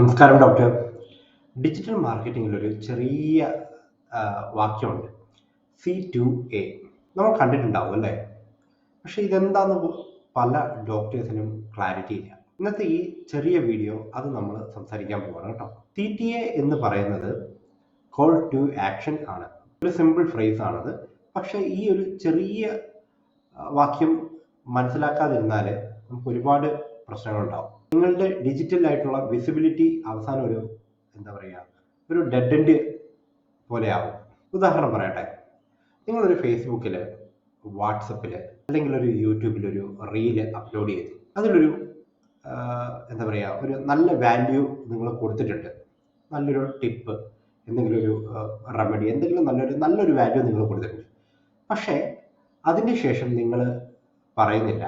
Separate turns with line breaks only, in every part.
നമസ്കാരം doctor. Digital മാർക്കറ്റിംഗിൽ ഒരു ചെറിയ വാക്യമുണ്ട്, C2A. നമ്മൾ കണ്ടിട്ടുണ്ടാവും അല്ലേ? പക്ഷെ ഇതെന്താന്ന് പല ഡോക്ടേഴ്സിനും ക്ലാരിറ്റി ഇല്ല. ഇന്നത്തെ ഈ ചെറിയ വീഡിയോ അത് നമ്മൾ സംസാരിക്കാൻ പോവാണ് കേട്ടോ. CTA എന്ന് പറയുന്നത് കോൾ ടു ആക്ഷൻ ആണ്. ഒരു സിമ്പിൾ ഫ്രേസ് ആണത്. പക്ഷെ ഈ ഒരു ചെറിയ വാക്യം മനസ്സിലാക്കാതിരുന്നാൽ നമുക്ക് ഒരുപാട് പ്രശ്നങ്ങളുണ്ടാവും. നിങ്ങളുടെ ഡിജിറ്റൽ ആയിട്ടുള്ള വിസിബിലിറ്റി അവസാനം ഒരു ഡെഡ് എൻഡ് പോലെ ആവും. ഉദാഹരണം പറയട്ടെ, നിങ്ങളൊരു ഫേസ്ബുക്കിൽ, വാട്സപ്പിൽ അല്ലെങ്കിൽ ഒരു യൂട്യൂബിൽ ഒരു റീല് അപ്ലോഡ് ചെയ്തു. അതിലൊരു ഒരു നല്ല വാല്യൂ നിങ്ങൾ കൊടുത്തിട്ടുണ്ട്. നല്ലൊരു ടിപ്പ്, എന്തെങ്കിലും ഒരു റെമഡി, എന്തെങ്കിലും നല്ലൊരു വാല്യൂ നിങ്ങൾ കൊടുത്തിട്ടുണ്ട്. പക്ഷേ അതിന് ശേഷം നിങ്ങൾ പറയുന്നില്ല,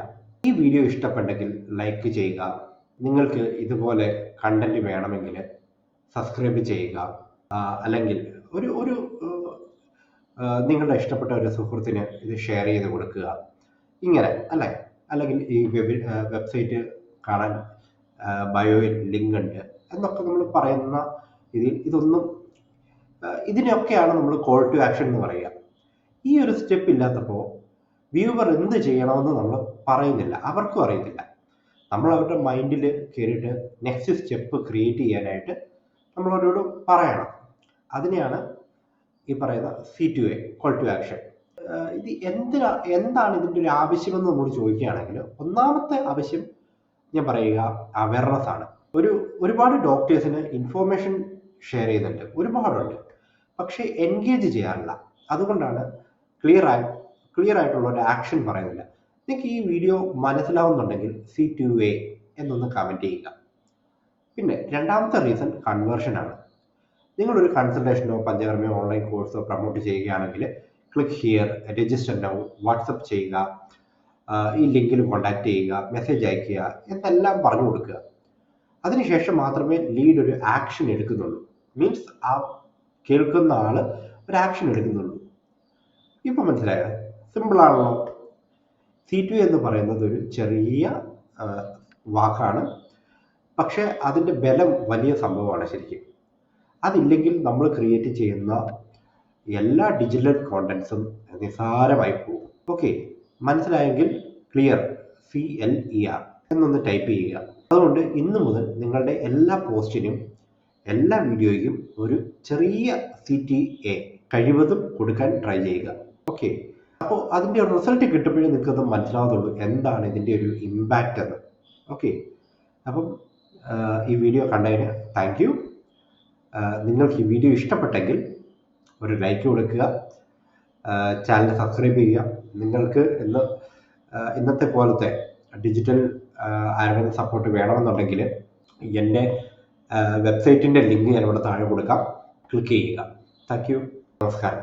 ഈ വീഡിയോ ഇഷ്ടപ്പെട്ടെങ്കിൽ ലൈക്ക് ചെയ്യുക, നിങ്ങൾക്ക് ഇതുപോലെ കണ്ടന്റ് വേണമെങ്കിൽ സബ്സ്ക്രൈബ് ചെയ്യുക, അല്ലെങ്കിൽ ഒരു നിങ്ങളുടെ ഇഷ്ടപ്പെട്ട ഒരു സുഹൃത്തിന് ഇത് ഷെയർ ചെയ്ത് കൊടുക്കുക, ഇങ്ങനെ അല്ലേ? അല്ലെങ്കിൽ ഈ വെബ്സൈറ്റ് കാണാൻ ബയോയിൽ ലിങ്ക് ഉണ്ട് എന്നൊക്കെ നമ്മൾ പറയുന്ന ഇതിനൊക്കെയാണ് നമ്മൾ കോൾ ടു ആക്ഷൻ എന്ന് പറയുക. ഈ ഒരു സ്റ്റെപ്പ് ഇല്ലാത്തപ്പോൾ വ്യൂവർ എന്ത് ചെയ്യണമെന്ന് നമ്മൾ പറയുന്നില്ല, അവർക്കും അറിയത്തില്ല. നമ്മൾ അവരുടെ മൈൻഡിൽ കയറിയിട്ട് നെക്സ്റ്റ് സ്റ്റെപ്പ് ക്രിയേറ്റ് ചെയ്യാനായിട്ട് നമ്മളവരോട് പറയണം. അതിനെയാണ് ഈ പറയുന്ന C2A, കോൾ ടു ആക്ഷൻ. ഇത് എന്താണ് ഇതിൻ്റെ ഒരു ആവശ്യമെന്ന് നമ്മൾ ചോദിക്കുകയാണെങ്കിൽ, ഒന്നാമത്തെ ആവശ്യം ഞാൻ പറയുക അവയർനെസ് ആണ്. ഒരുപാട് ഡോക്ടേഴ്സിന് ഇൻഫോർമേഷൻ ഷെയർ ചെയ്യുന്നുണ്ട്, ഒരുപാടുണ്ട്, പക്ഷേ എൻഗേജ് ചെയ്യാറില്ല. അതുകൊണ്ടാണ് ക്ലിയർ ആയിട്ടുള്ള ഒരു ആക്ഷൻ പറയുന്നില്ല. നിങ്ങൾക്ക് ഈ വീഡിയോ മനസ്സിലാവുന്നുണ്ടെങ്കിൽ C2A എന്നൊന്ന് കമൻറ്റ് ചെയ്യുക. പിന്നെ രണ്ടാമത്തെ റീസൺ കൺവേർഷൻ ആണ്. നിങ്ങളൊരു കൺസൾട്ടേഷനോ പഞ്ചകർമ്മയോ ഓൺലൈൻ കോഴ്സോ പ്രൊമോട്ട് ചെയ്യുകയാണെങ്കിൽ click here, register now, WhatsApp ചെയ്യുക, ഈ ലിങ്കിൽ കോൺടാക്ട് ചെയ്യുക, മെസ്സേജ് അയക്കുക എന്നെല്ലാം പറഞ്ഞു കൊടുക്കുക. അതിനുശേഷം മാത്രമേ ലീഡ് ഒരു ആക്ഷൻ എടുക്കുന്നുള്ളൂ. മീൻസ് ആ കേൾക്കുന്ന ആള് ഒരു ആക്ഷൻ എടുക്കുന്നുള്ളൂ. ഇപ്പം മനസ്സിലായോ? സിമ്പിളാണല്ലോ. C2A എന്ന് പറയുന്നത് ഒരു ചെറിയ വാക്കാണ്, പക്ഷെ അതിൻ്റെ ബലം വലിയ സംഭവമാണ് ശരിക്കും. അതില്ലെങ്കിൽ നമ്മൾ ക്രിയേറ്റ് ചെയ്യുന്ന എല്ലാ ഡിജിറ്റൽ കോണ്ടന്റ്സും നിസ്സാരമായി പോകും. ഓക്കെ, മനസ്സിലായെങ്കിൽ ക്ലിയർ, CLER എന്നൊന്ന് ടൈപ്പ് ചെയ്യുക. അതുകൊണ്ട് ഇന്നു മുതൽ നിങ്ങളുടെ എല്ലാ പോസ്റ്റിനും എല്ലാ വീഡിയോയ്ക്കും ഒരു ചെറിയ CTA കഴിവതും കൊടുക്കാൻ ട്രൈ ചെയ്യുക. ഓക്കെ, അപ്പോൾ അതിൻ്റെ ഒരു റിസൾട്ട് കിട്ടുമ്പോഴേ നിങ്ങൾക്കത് മനസ്സിലാവത്തുള്ളൂ എന്താണ് ഇതിൻ്റെ ഒരു ഇമ്പാക്റ്റ് എന്ന്. ഓക്കെ, അപ്പം ഈ വീഡിയോ കണ്ടതിന് താങ്ക് യു. നിങ്ങൾക്ക് ഈ വീഡിയോ ഇഷ്ടപ്പെട്ടെങ്കിൽ ഒരു ലൈക്ക് കൊടുക്കുക, ചാനൽ സബ്സ്ക്രൈബ് ചെയ്യുക. നിങ്ങൾക്ക് ഇന്നത്തെ പോലത്തെ ഡിജിറ്റൽ ആരോഗ്യ സപ്പോർട്ട് വേണമെന്നുണ്ടെങ്കിൽ എൻ്റെ വെബ്സൈറ്റിൻ്റെ ലിങ്ക് ഞാനിവിടെ താഴെ കൊടുക്കാം, ക്ലിക്ക് ചെയ്യുക. താങ്ക് യു, നമസ്കാരം.